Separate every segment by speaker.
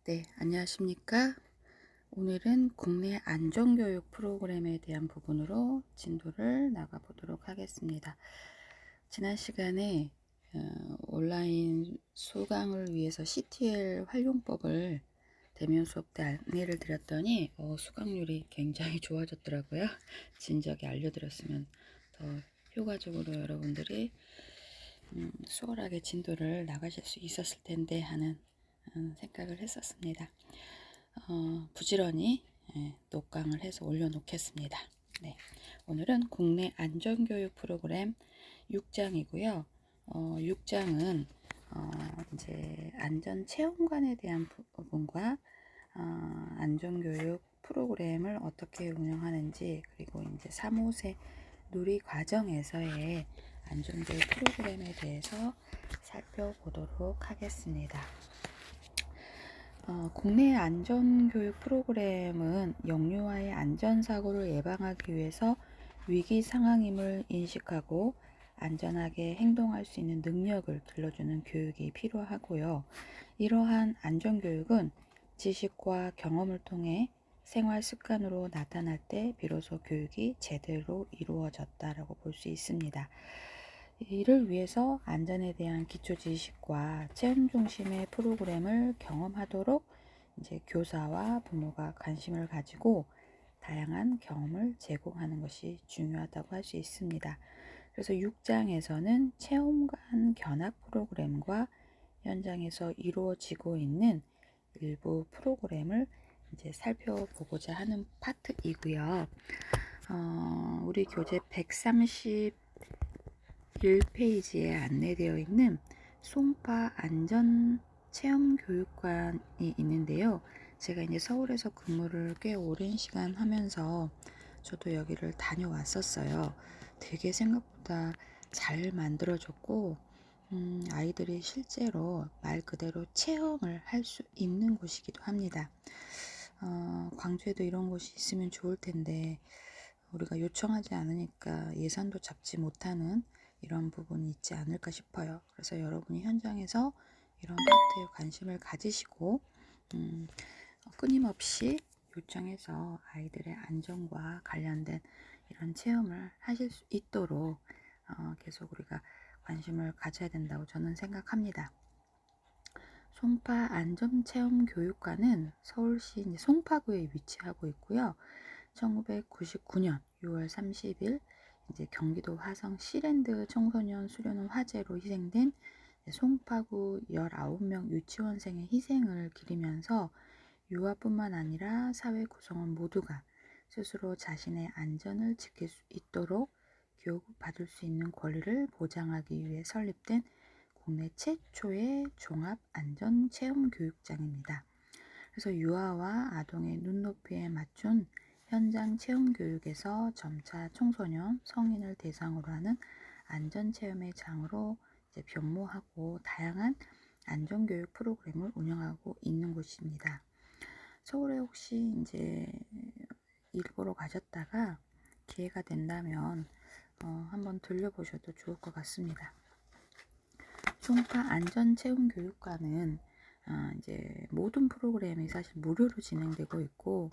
Speaker 1: 네, 안녕하십니까? 오늘은 국내 안전교육 프로그램에 대한 부분으로 진도를 나가보도록 하겠습니다. 지난 시간에 온라인 수강을 위해서 CTL 활용법을 대면 수업 때 안내를 드렸더니 수강률이 굉장히 좋아졌더라고요. 진작에 알려드렸으면 더 효과적으로 여러분들이 수월하게 진도를 나가실 수 있었을 텐데 하는 생각을 했었습니다. 부지런히 녹강을 해서 올려놓겠습니다. 네, 오늘은 국내 안전교육 프로그램 6장이고요. 6장은 이제 안전체험관에 대한 부분과 안전교육 프로그램을 어떻게 운영하는지, 그리고 이제 3호세 누리 과정에서의 안전교육 프로그램에 대해서 살펴보도록 하겠습니다. 국내 안전교육 프로그램은 영유아의 안전사고를 예방하기 위해서 위기 상황임을 인식하고 안전하게 행동할 수 있는 능력을 길러주는 교육이 필요하고요. 이러한 안전교육은 지식과 경험을 통해 생활 습관으로 나타날 때 비로소 교육이 제대로 이루어졌다라고 볼 수 있습니다. 이를 위해서 안전에 대한 기초 지식과 체험 중심의 프로그램을 경험하도록 이제 교사와 부모가 관심을 가지고 다양한 경험을 제공하는 것이 중요하다고 할 수 있습니다. 그래서 6장에서는 체험관 견학 프로그램과 현장에서 이루어지고 있는 일부 프로그램을 이제 살펴보고자 하는 파트이고요. 우리 교재 131페이지에 안내되어 있는 송파 안전체험교육관이 있는데요. 제가 이제 서울에서 근무를 꽤 오랜 시간 하면서 저도 여기를 다녀왔었어요. 되게 생각보다 잘 만들어졌고 아이들이 실제로 말 그대로 체험을 할 수 있는 곳이기도 합니다. 광주에도 이런 곳이 있으면 좋을 텐데 우리가 요청하지 않으니까 예산도 잡지 못하는 이런 부분이 있지 않을까 싶어요. 그래서 여러분이 현장에서 이런 파트에 관심을 가지시고 끊임없이 요청해서 아이들의 안전과 관련된 이런 체험을 하실 수 있도록 계속 우리가 관심을 가져야 된다고 저는 생각합니다. 송파 안전체험교육관은 서울시 송파구에 위치하고 있고요. 1999년 6월 30일 이제 경기도 화성 시랜드 청소년 수련원 화재로 희생된 송파구 19명 유치원생의 희생을 기리면서 유아뿐만 아니라 사회 구성원 모두가 스스로 자신의 안전을 지킬 수 있도록 교육받을 수 있는 권리를 보장하기 위해 설립된 국내 최초의 종합안전체험교육장입니다. 그래서 유아와 아동의 눈높이에 맞춘 현장 체험교육에서 점차 청소년, 성인을 대상으로 하는 안전체험의 장으로 이제 변모하고 다양한 안전교육 프로그램을 운영하고 있는 곳입니다. 서울에 혹시 이제 일 보러 가셨다가 기회가 된다면 한번 들려보셔도 좋을 것 같습니다. 송파 안전체험교육관은 이제 모든 프로그램이 사실 무료로 진행되고 있고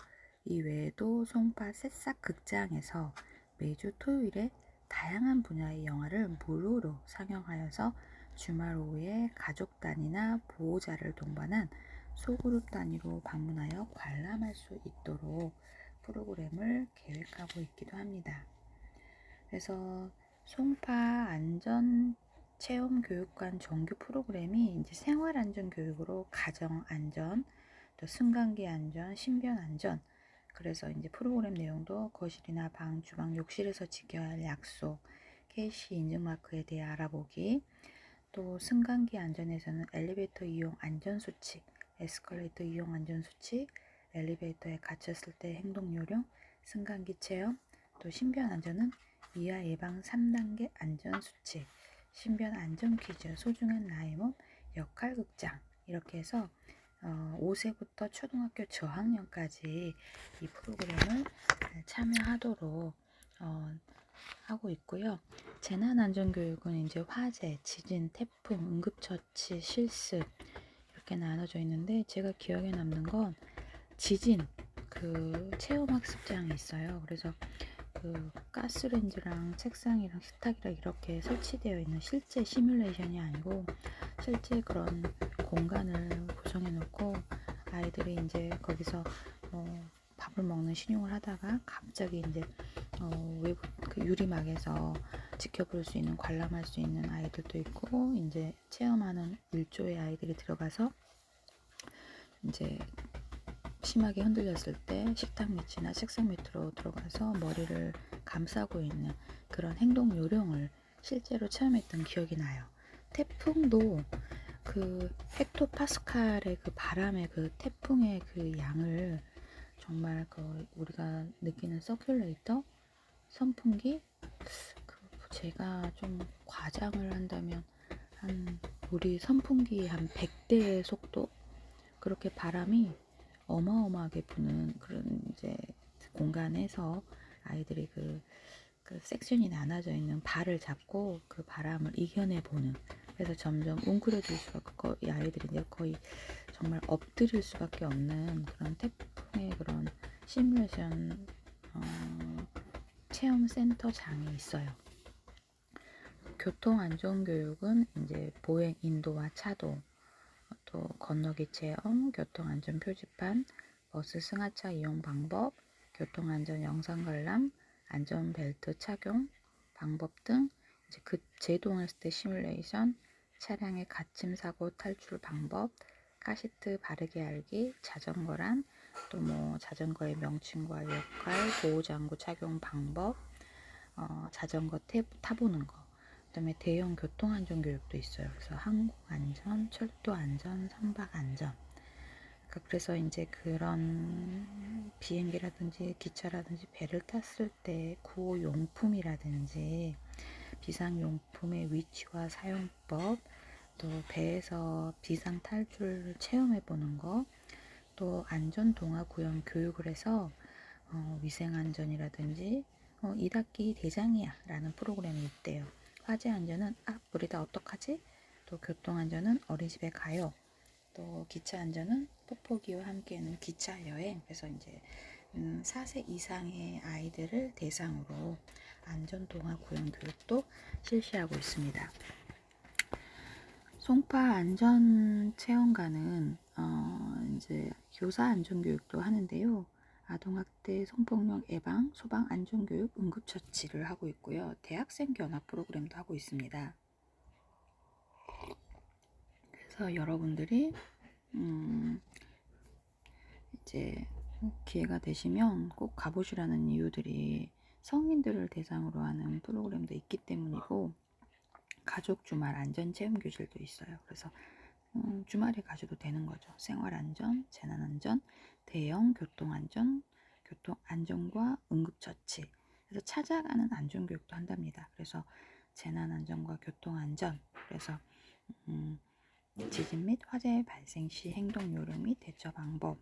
Speaker 1: 이 외에도 송파 새싹 극장에서 매주 토요일에 다양한 분야의 영화를 무료로 상영하여서 주말 오후에 가족 단위나 보호자를 동반한 소그룹 단위로 방문하여 관람할 수 있도록 프로그램을 계획하고 있기도 합니다. 그래서 송파 안전 체험교육관 정규 프로그램이 이제 생활안전교육으로 가정안전, 또 승강기 안전, 신변 안전, 그래서 이제 프로그램 내용도 거실이나 방, 주방, 욕실에서 지켜야 할 약속, KC 인증마크에 대해 알아보기, 또 승강기 안전에서는 엘리베이터 이용 안전수칙, 에스컬레이터 이용 안전수칙, 엘리베이터에 갇혔을 때 행동요령, 승강기 체험, 또 신변 안전은 위아 예방 3단계 안전수칙, 신변 안전 퀴즈, 소중한 나의 몸, 역할극장, 이렇게 해서 5세부터 초등학교 저학년까지 이 프로그램을 참여하도록 하고 있고요. 재난안전교육은 이제 화재, 지진, 태풍, 응급처치, 실습 이렇게 나눠져 있는데, 제가 기억에 남는 건 지진 그 체험학습장이 있어요. 그래서 그 가스레인지랑 책상이랑 식탁이랑 이렇게 설치되어 있는 실제 시뮬레이션이 아니고 실제 그런 공간을 구성해 놓고 아이들이 이제 거기서 밥을 먹는 신용을 하다가 갑자기 이제 외부 그 유리막에서 지켜볼 수 있는, 관람할 수 있는 아이들도 있고, 이제 체험하는 일조의 아이들이 들어가서 이제 심하게 흔들렸을 때 식탁 밑이나 책상 밑으로 들어가서 머리를 감싸고 있는 그런 행동 요령을 실제로 체험했던 기억이 나요. 태풍도 그 헥토파스칼의 그 바람의 그 태풍의 그 양을 정말 그 우리가 느끼는 서큘레이터 선풍기, 그 제가 좀 과장을 한다면 한 우리 선풍기의 한 100대의 속도, 그렇게 바람이 어마어마하게 부는 그런 이제 공간에서 아이들이 그 섹션이 나눠져 있는 발을 잡고 그 바람을 이겨내 보는, 그래서 점점 웅크려질 수밖에, 이 아이들이 이제 거의 정말 엎드릴 수밖에 없는 그런 태풍의 그런 시뮬레이션 체험 센터장이 있어요. 교통안전교육은 이제 보행 인도와 차도, 또 건너기 체험, 교통안전 표지판, 버스 승하차 이용 방법, 교통안전 영상 관람, 안전벨트 착용 방법 등, 이제 그 제동했을 때 시뮬레이션, 차량의 갇힘 사고 탈출 방법, 카시트 바르게 알기, 자전거란, 또 뭐 자전거의 명칭과 역할, 보호장구 착용 방법, 자전거 타보는 거, 그다음에 대형 교통안전 교육도 있어요. 그래서 항공안전, 철도안전, 선박안전. 그래서 이제 그런 비행기라든지 기차라든지 배를 탔을 때 구호용품이라든지 비상용품의 위치와 사용법, 또 배에서 비상 탈출을 체험해 보는 거, 또 안전동화구현 교육을 해서 위생안전이라든지 2학기 대장이야 라는 프로그램이 있대요. 화재안전은 우리 다 어떡하지? 또 교통안전은 어린이집에 가요. 또 기차안전은 뽁뽁이와 함께하는 기차여행. 그래서 이제 4세 이상의 아이들을 대상으로 안전동화 구현 교육도 실시하고 있습니다. 송파 안전체험관은 이제 교사 안전교육도 하는데요. 아동학대, 성폭력 예방, 소방 안전교육, 응급처치를 하고 있고요. 대학생 견학 프로그램도 하고 있습니다. 그래서 여러분들이 이제 기회가 되시면 꼭 가보시라는 이유들이 성인들을 대상으로 하는 프로그램도 있기 때문이고, 가족 주말 안전 체험 교실도 있어요. 그래서 주말에 가셔도 되는 거죠. 생활안전, 재난안전, 대형 교통안전, 교통안전과 응급처치. 그래서 찾아가는 안전교육도 한답니다. 그래서 재난안전과 교통안전, 그래서 지진 및 화재 발생 시 행동 요령 및 대처 방법,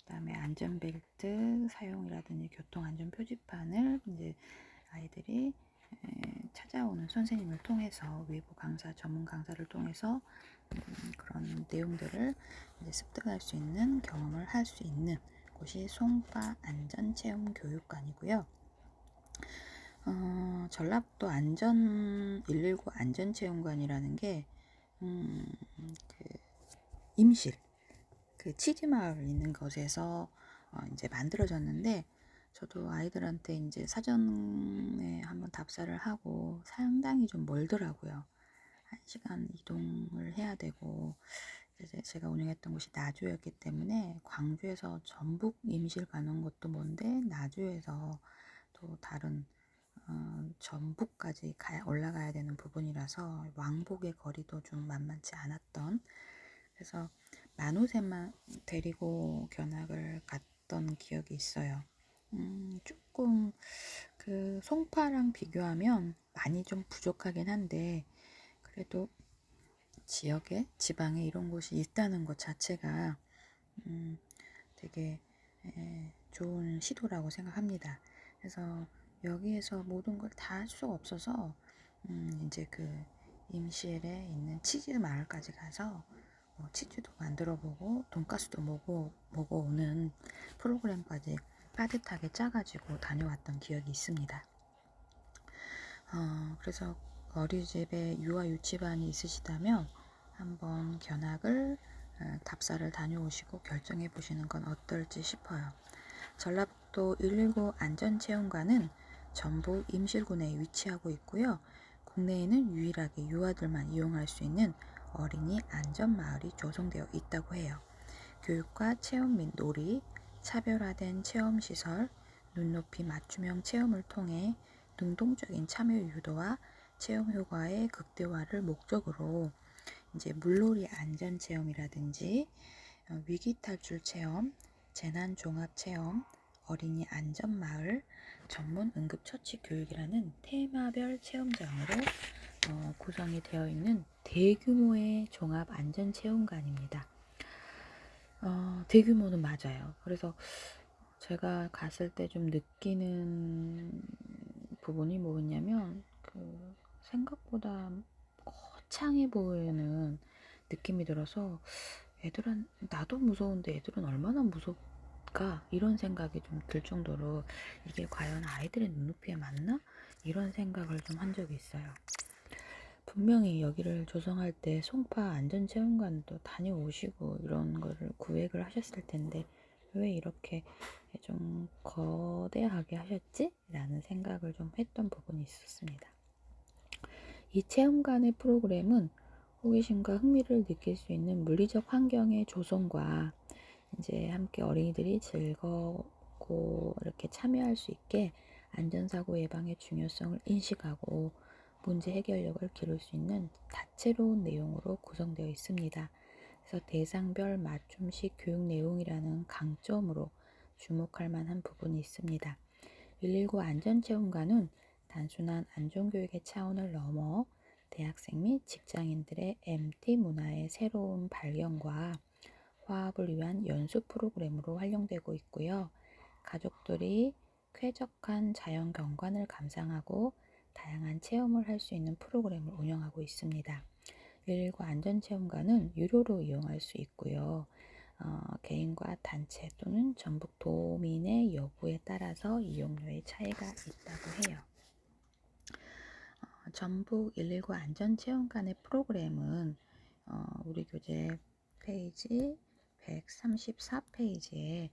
Speaker 1: 그다음에 안전벨트 사용이라든지 교통안전 표지판을 이제 아이들이 찾아오는 선생님을 통해서, 외부 강사, 전문 강사를 통해서 그런 내용들을 이제 습득할 수 있는, 경험을 할 수 있는 곳이 송파 안전체험교육관이고요. 전라북도 안전 119 안전체험관이라는 게 그 임실, 그 치지마을 있는 곳에서 이제 만들어졌는데, 저도 아이들한테 이제 사전에 한번 답사를 하고 상당히 좀 멀더라고요. 1시간 이동을 해야 되고, 이제 제가 운영했던 곳이 나주였기 때문에 광주에서 전북 임실 가는 것도 먼데, 나주에서 또 다른 전북까지 올라가야 되는 부분이라서 왕복의 거리도 좀 만만치 않았던, 그래서 만우새만 데리고 견학을 갔던 기억이 있어요. 조금 그 송파랑 비교하면 많이 좀 부족하긴 한데, 그래도 지역에, 지방에 이런 곳이 있다는 것 자체가 되게 좋은 시도라고 생각합니다. 그래서 여기에서 모든 걸 다 할 수가 없어서 이제 그 임실에 있는 치즈 마을까지 가서 치즈도 만들어 보고 돈가스도 먹어오는 프로그램까지 빠듯하게 짜가지고 다녀왔던 기억이 있습니다. 그래서 어린이집에 유아 유치반이 있으시다면 한번 견학을 답사를 다녀오시고 결정해 보시는 건 어떨지 싶어요. 전라북도 119 안전체험관은 전북 임실군에 위치하고 있고요. 국내에는 유일하게 유아들만 이용할 수 있는 어린이 안전마을이 조성되어 있다고 해요. 교육과 체험 및 놀이, 차별화된 체험시설, 눈높이 맞춤형 체험을 통해 능동적인 참여 유도와 체험 효과의 극대화를 목적으로 이제 물놀이 안전 체험이라든지 위기 탈출 체험, 재난 종합 체험, 어린이 안전 마을, 전문 응급처치 교육이라는 테마별 체험장으로 구성이 되어 있는 대규모의 종합 안전 체험관입니다. 대규모는 맞아요. 그래서 제가 갔을 때 좀 느끼는 부분이 뭐였냐면 생각보다 거창해 보이는 느낌이 들어서 애들은 나도 무서운데 애들은 얼마나 무섭까 이런 생각이 좀 들 정도로 이게 과연 아이들의 눈높이에 맞나? 이런 생각을 좀 한 적이 있어요. 분명히 여기를 조성할 때 송파 안전체험관도 다녀오시고 이런 거를 구획을 하셨을 텐데 왜 이렇게 좀 거대하게 하셨지? 라는 생각을 좀 했던 부분이 있었습니다. 이 체험관의 프로그램은 호기심과 흥미를 느낄 수 있는 물리적 환경의 조성과 이제 함께 어린이들이 즐겁고 이렇게 참여할 수 있게 안전사고 예방의 중요성을 인식하고 문제 해결력을 기를 수 있는 다채로운 내용으로 구성되어 있습니다. 그래서 대상별 맞춤식 교육 내용이라는 강점으로 주목할 만한 부분이 있습니다. 119 안전체험관은 단순한 안전교육의 차원을 넘어 대학생 및 직장인들의 MT 문화의 새로운 발견과 화합을 위한 연수 프로그램으로 활용되고 있고요. 가족들이 쾌적한 자연 경관을 감상하고 다양한 체험을 할 수 있는 프로그램을 운영하고 있습니다. 119 안전체험관은 유료로 이용할 수 있고요. 개인과 단체 또는 전북 도민의 여부에 따라서 이용료의 차이가 있다고 해요. 전북 119 안전체험관의 프로그램은 우리 교재 페이지 134페이지에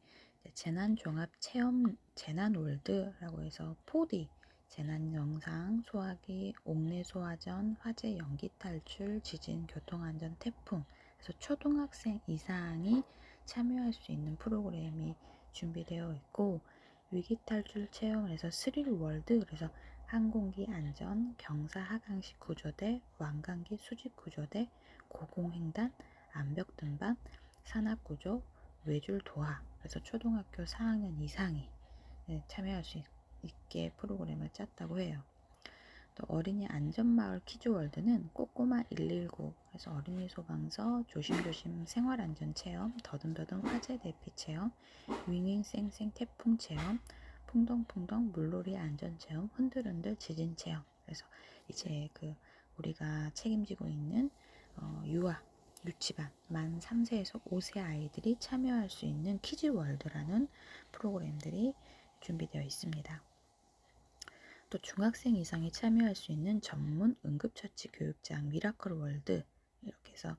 Speaker 1: 재난종합체험 재난월드라고 해서 4D 재난영상, 소화기, 옥내 소화전, 화재 연기 탈출, 지진, 교통안전, 태풍 그래서 초등학생 이상이 참여할 수 있는 프로그램이 준비되어 있고 위기탈출 체험을 해서 스릴월드 그래서 항공기 안전, 경사 하강식 구조대, 왕관기 수직 구조대, 고공횡단, 암벽 등반, 산악구조, 외줄 도하 그래서 초등학교 4학년 이상이 참여할 수 있게 프로그램을 짰다고 해요. 또 어린이 안전마을 키즈월드는 꼬꼬마 119 그래서 어린이 소방서 조심조심 생활안전체험 더듬더듬 화재 대피 체험 윙윙 쌩쌩 태풍 체험 풍덩풍덩 물놀이 안전체험 흔들흔들 지진 체험 그래서 이제 우리가 책임지고 있는 유아 유치반 만 3세에서 5세 아이들이 참여할 수 있는 키즈월드라는 프로그램들이 준비되어 있습니다. 또 중학생 이상이 참여할 수 있는 전문 응급처치 교육장 미라클 월드 이렇게 해서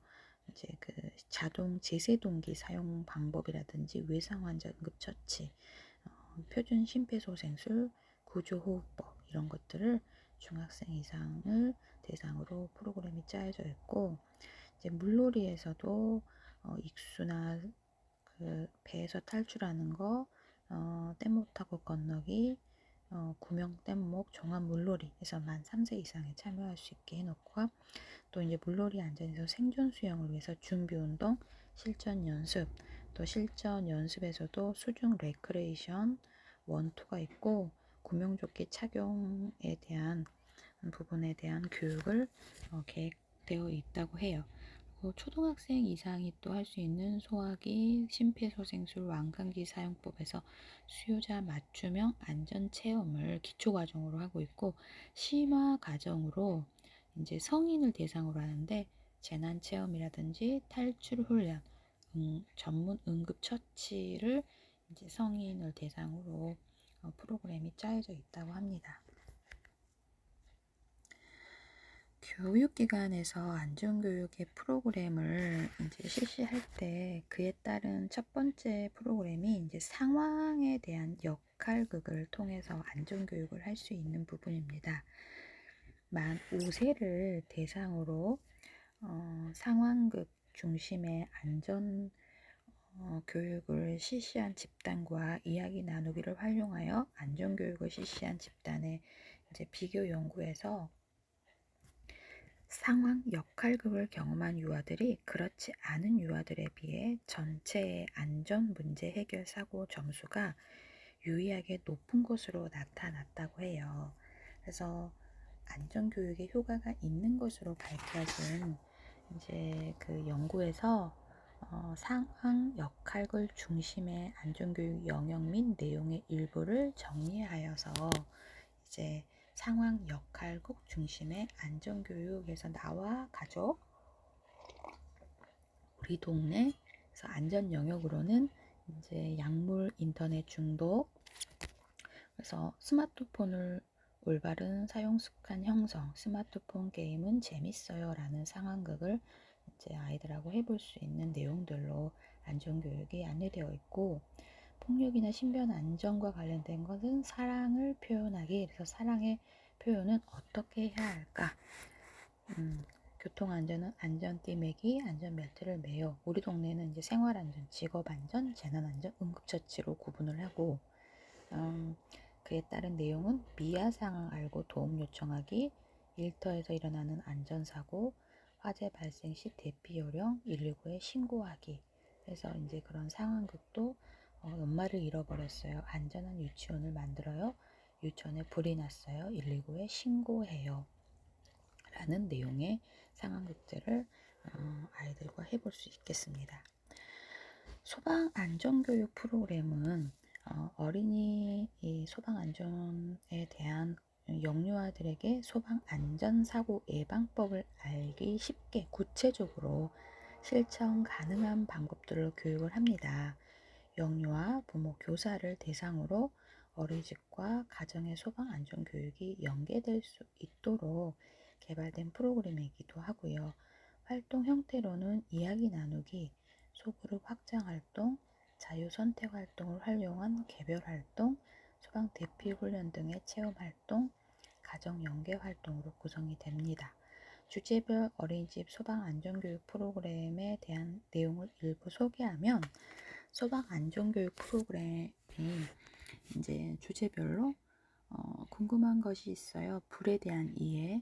Speaker 1: 이제 자동 제세동기 사용 방법이라든지 외상 환자 응급처치, 표준 심폐소생술, 구조호흡법 이런 것들을 중학생 이상을 대상으로 프로그램이 짜여져 있고 이제 물놀이에서도 익수나 배에서 탈출하는 거, 뗏목 타고 건너기, 구명 뗏목 종합 물놀이 해서 만 3세 이상에 참여할 수 있게 해놓고 또 이제 물놀이 안전에서 생존 수영을 위해서 준비 운동, 실전 연습, 또 실전 연습에서도 수중 레크레이션 1, 2가 있고 구명조끼 착용에 대한 부분에 대한 교육을 계획되어 있다고 해요. 초등학생 이상이 또 할 수 있는 소화기, 심폐소생술, 왕관기 사용법에서 수요자 맞춤형 안전체험을 기초과정으로 하고 있고 심화 과정으로 이제 성인을 대상으로 하는데 재난 체험이라든지 탈출 훈련, 전문 응급 처치를 이제 성인을 대상으로 프로그램이 짜여져 있다고 합니다. 교육기관에서 안전교육의 프로그램을 이제 실시할 때 그에 따른 첫 번째 프로그램이 이제 상황에 대한 역할극을 통해서 안전교육을 할 수 있는 부분입니다. 만 5세를 대상으로 상황극 중심의 안전 교육을 실시한 집단과 이야기 나누기를 활용하여 안전교육을 실시한 집단의 이제 비교 연구에서 상황 역할극을 경험한 유아들이 그렇지 않은 유아들에 비해 전체의 안전 문제 해결 사고 점수가 유의하게 높은 것으로 나타났다고 해요. 그래서 안전교육에 효과가 있는 것으로 밝혀진 이제 그 연구에서 상황 역할극 중심의 안전교육 영역 및 내용의 일부를 정리하여서 이제 상황 역할극 중심의 안전교육에서 나와 가족, 우리 동네, 그래서 안전 영역으로는 이제 약물 인터넷 중독, 그래서 스마트폰을 올바른 사용 습관 형성, 스마트폰 게임은 재밌어요 라는 상황극을 이제 아이들하고 해볼 수 있는 내용들로 안전교육이 안내되어 있고, 폭력이나 신변 안전과 관련된 것은 사랑을 표현하기, 그래서 사랑의 표현은 어떻게 해야 할까? 교통안전은 안전띠 매기, 안전벨트를 매요. 우리 동네는 이제 생활안전, 직업안전, 재난안전, 응급처치로 구분을 하고, 그에 따른 내용은 미야 상황 알고 도움 요청하기, 일터에서 일어나는 안전사고, 화재 발생 시 대피 요령, 119에 신고하기. 그래서 이제 그런 상황극도 엄마를 잃어버렸어요. 안전한 유치원을 만들어요. 유치원에 불이 났어요. 119에 신고해요. 라는 내용의 상황극들을 아이들과 해볼 수 있겠습니다. 소방안전교육 프로그램은 어린이 소방안전에 대한 영유아들에게 소방안전사고 예방법을 알기 쉽게 구체적으로 실천 가능한 방법들로 교육을 합니다. 영유아, 부모, 교사를 대상으로 어린이집과 가정의 소방안전교육이 연계될 수 있도록 개발된 프로그램이기도 하고요. 활동 형태로는 이야기 나누기, 소그룹 확장 활동, 자유선택 활동을 활용한 개별 활동, 소방 대피 훈련 등의 체험 활동, 가정 연계 활동으로 구성이 됩니다. 주제별 어린이집 소방안전교육 프로그램에 대한 내용을 일부 소개하면, 소방안전교육 프로그램이 이제 주제별로 궁금한 것이 있어요. 불에 대한 이해,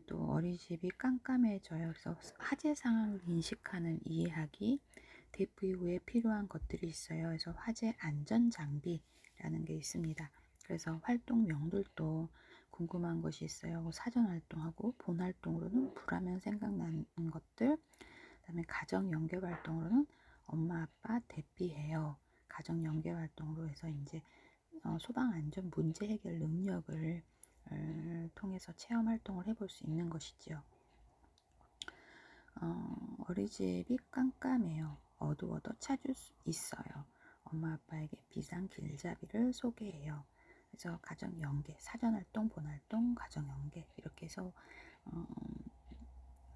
Speaker 1: 또 어린이집이 깜깜해져요. 그래서 화재 상황을 인식하는 이해하기, 대피 후에 필요한 것들이 있어요. 그래서 화재 안전 장비라는 게 있습니다. 그래서 활동명들도 궁금한 것이 있어요. 사전 활동하고 본 활동으로는 불하면 생각나는 것들, 그다음에 가정 연계 활동으로는 엄마 아빠 대피해요. 가정 연계 활동으로 해서 이제 소방 안전 문제 해결 능력을 통해서 체험 활동을 해볼 수 있는 것이지요. 어린이집이 깜깜해요. 어두워도 찾을 수 있어요. 엄마 아빠에게 비상 길잡이를 소개해요. 그래서 가정 연계, 사전 활동, 본 활동, 가정 연계 이렇게 해서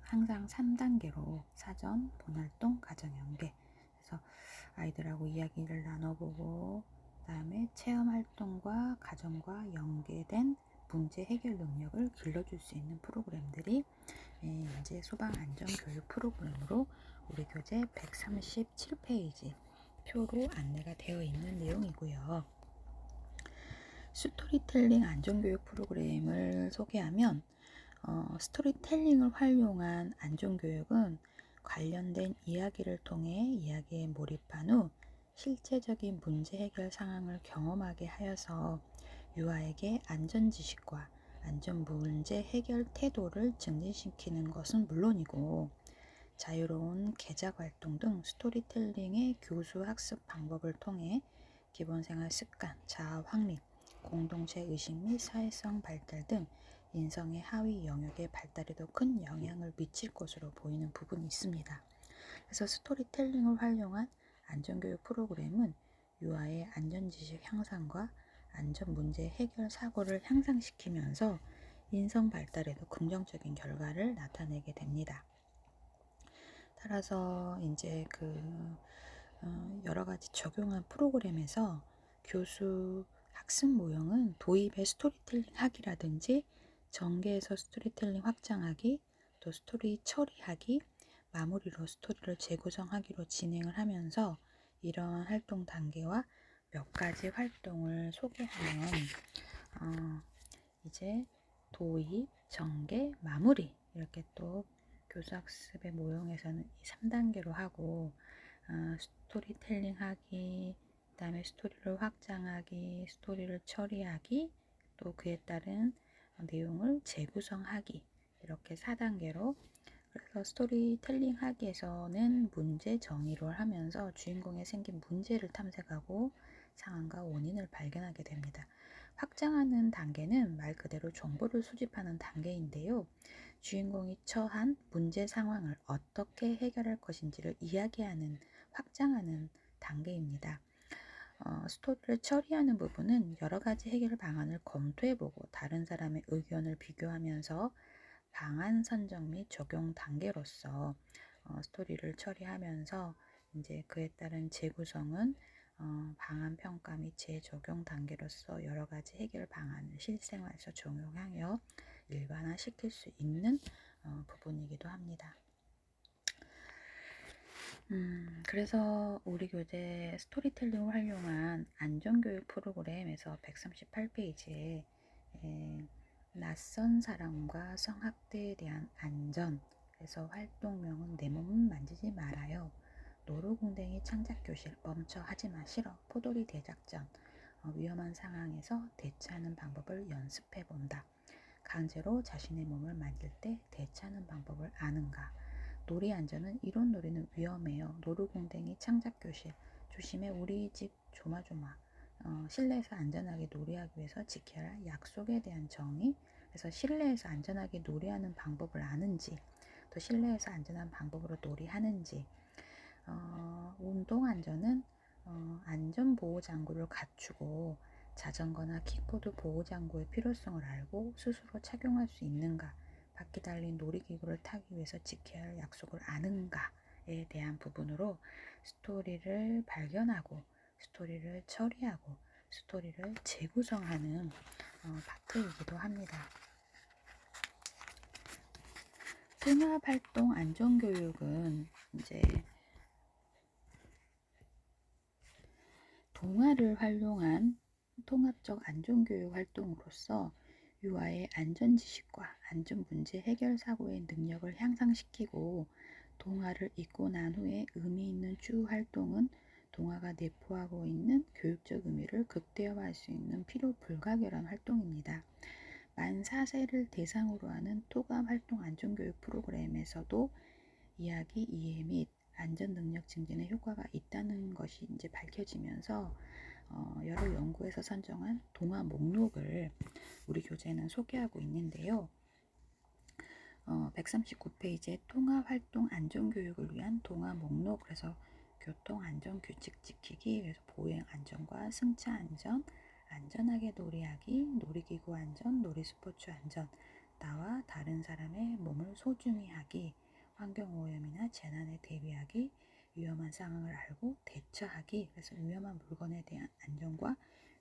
Speaker 1: 항상 3단계로 사전, 본 활동, 가정 연계. 그래서 아이들하고 이야기를 나눠보고, 그다음에 체험 활동과 가정과 연계된 문제 해결 능력을 길러줄 수 있는 프로그램들이 이제 소방안전교육 프로그램으로 우리 교재 137페이지 표로 안내가 되어 있는 내용이고요. 스토리텔링 안전교육 프로그램을 소개하면, 스토리텔링을 활용한 안전교육은 관련된 이야기를 통해 이야기에 몰입한 후 실제적인 문제 해결 상황을 경험하게 하여서 유아에게 안전지식과 안전 문제 해결 태도를 증진시키는 것은 물론이고, 자유로운 개작 활동 등 스토리텔링의 교수 학습 방법을 통해 기본생활 습관, 자아 확립, 공동체 의식 및 사회성 발달 등 인성의 하위 영역의 발달에도 큰 영향을 미칠 것으로 보이는 부분이 있습니다. 그래서 스토리텔링을 활용한 안전교육 프로그램은 유아의 안전지식 향상과 안전문제 해결 사고를 향상시키면서 인성 발달에도 긍정적인 결과를 나타내게 됩니다. 따라서 이제 여러 가지 적용한 프로그램에서 교수 학습 모형은 도입의 스토리텔링 하기라든지 전개에서 스토리텔링 확장하기, 또 스토리 처리하기, 마무리로 스토리를 재구성하기로 진행을 하면서 이러한 활동 단계와 몇 가지 활동을 소개하면 이제 도입, 전개, 마무리 이렇게 또 교수학습의 모형에서는 이 3단계로 하고 스토리텔링 하기, 그 다음에 스토리를 확장하기, 스토리를 처리하기, 또 그에 따른 내용을 재구성하기 이렇게 4단계로. 그래서 스토리텔링 하기에서는 문제 정의를 하면서 주인공에 생긴 문제를 탐색하고 상황과 원인을 발견하게 됩니다. 확장하는 단계는 말 그대로 정보를 수집하는 단계인데요. 주인공이 처한 문제 상황을 어떻게 해결할 것인지를 이야기하는, 확장하는 단계입니다. 스토리를 처리하는 부분은 여러 가지 해결 방안을 검토해보고 다른 사람의 의견을 비교하면서 방안 선정 및 적용 단계로서 스토리를 처리하면서 이제 그에 따른 재구성은 방안 평가 및 재적용 단계로서 여러 가지 해결 방안을 실생활에서 적용하여 일반화시킬 수 있는 부분이기도 합니다. 그래서 우리 교재 스토리텔링을 활용한 안전교육 프로그램에서 138페이지에 낯선 사람과 성학대에 대한 안전, 그래서 활동명은 내 몸은 만지지 말아요, 노루궁뎅이 창작교실, 멈춰 하지마 싫어, 포도리 대작전, 위험한 상황에서 대처하는 방법을 연습해본다, 강제로 자신의 몸을 만질 때 대처하는 방법을 아는가, 놀이 안전은 이런 놀이는 위험해요, 노루궁뎅이 창작교실, 조심해 우리 집 조마조마, 실내에서 안전하게 놀이하기 위해서 지켜야 할 약속에 대한 정의, 그래서 실내에서 안전하게 놀이하는 방법을 아는지, 또 실내에서 안전한 방법으로 놀이하는지, 운동 안전은 안전보호장구를 갖추고 자전거나 킥보드 보호장구의 필요성을 알고 스스로 착용할 수 있는가, 바퀴 달린 놀이기구를 타기 위해서 지켜야 할 약속을 아는가에 대한 부분으로 스토리를 발견하고 스토리를 처리하고 스토리를 재구성하는 파트이기도 합니다. 통합활동 안전교육은 이제 동화를 활용한 통합적 안전교육 활동으로서 유아의 안전지식과 안전문제 해결 사고의 능력을 향상시키고 동화를 읽고 난 후에 의미 있는 추후 활동은 동화가 내포하고 있는 교육적 의미를 극대화할 수 있는 필요 불가결한 활동입니다. 만 4세를 대상으로 하는 토감 활동 안전교육 프로그램에서도 이야기 이해 및 안전 능력 증진에 효과가 있다는 것이 이제 밝혀지면서 여러 연구에서 선정한 동화 목록을 우리 교재는 소개하고 있는데요. 139페이지에 통합활동 안전교육을 위한 동화 목록, 그래서 교통안전규칙 지키기, 그래서 보행 안전과 승차 안전, 안전하게 놀이하기, 놀이기구 안전, 놀이스포츠 안전, 나와 다른 사람의 몸을 소중히 하기, 환경오염이나 재난에 대비하기, 위험한 상황을 알고 대처하기, 그래서 위험한 물건에 대한 안전과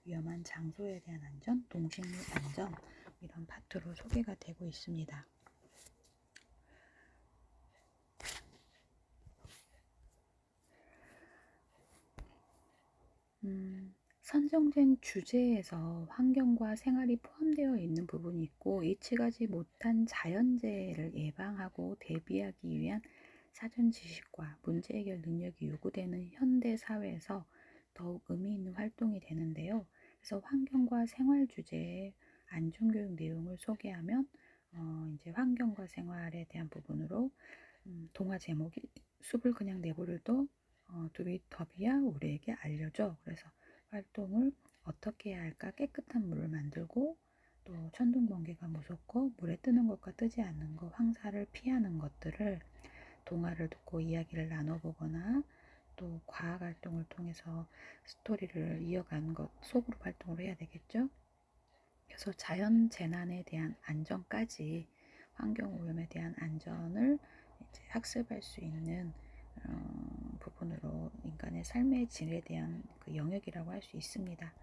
Speaker 1: 위험한 장소에 대한 안전, 동식물 안전, 이런 파트로 소개가 되고 있습니다. 선정된 주제에서 환경과 생활이 포함되어 있는 부분이 있고 예측하지 못한 자연재해를 예방하고 대비하기 위한 사전 지식과 문제 해결 능력이 요구되는 현대 사회에서 더욱 의미 있는 활동이 되는데요. 그래서 환경과 생활 주제의 안전교육 내용을 소개하면 이제 환경과 생활에 대한 부분으로 동화 제목이 숲을 그냥 내버려둬 더비야 우리에게 알려줘. 그래서 활동을 어떻게 해야 할까? 깨끗한 물을 만들고 또 천둥 번개가 무섭고 물에 뜨는 것과 뜨지 않는 것, 황사를 피하는 것들을 동화를 듣고 이야기를 나눠보거나 또 과학 활동을 통해서 스토리를 이어가는 것, 소그룹 활동을 해야 되겠죠. 그래서 자연 재난에 대한 안전까지, 환경 오염에 대한 안전을 이제 학습할 수 있는 부분으로 인간의 삶의 질에 대한 그 영역이라고 할 수 있습니다.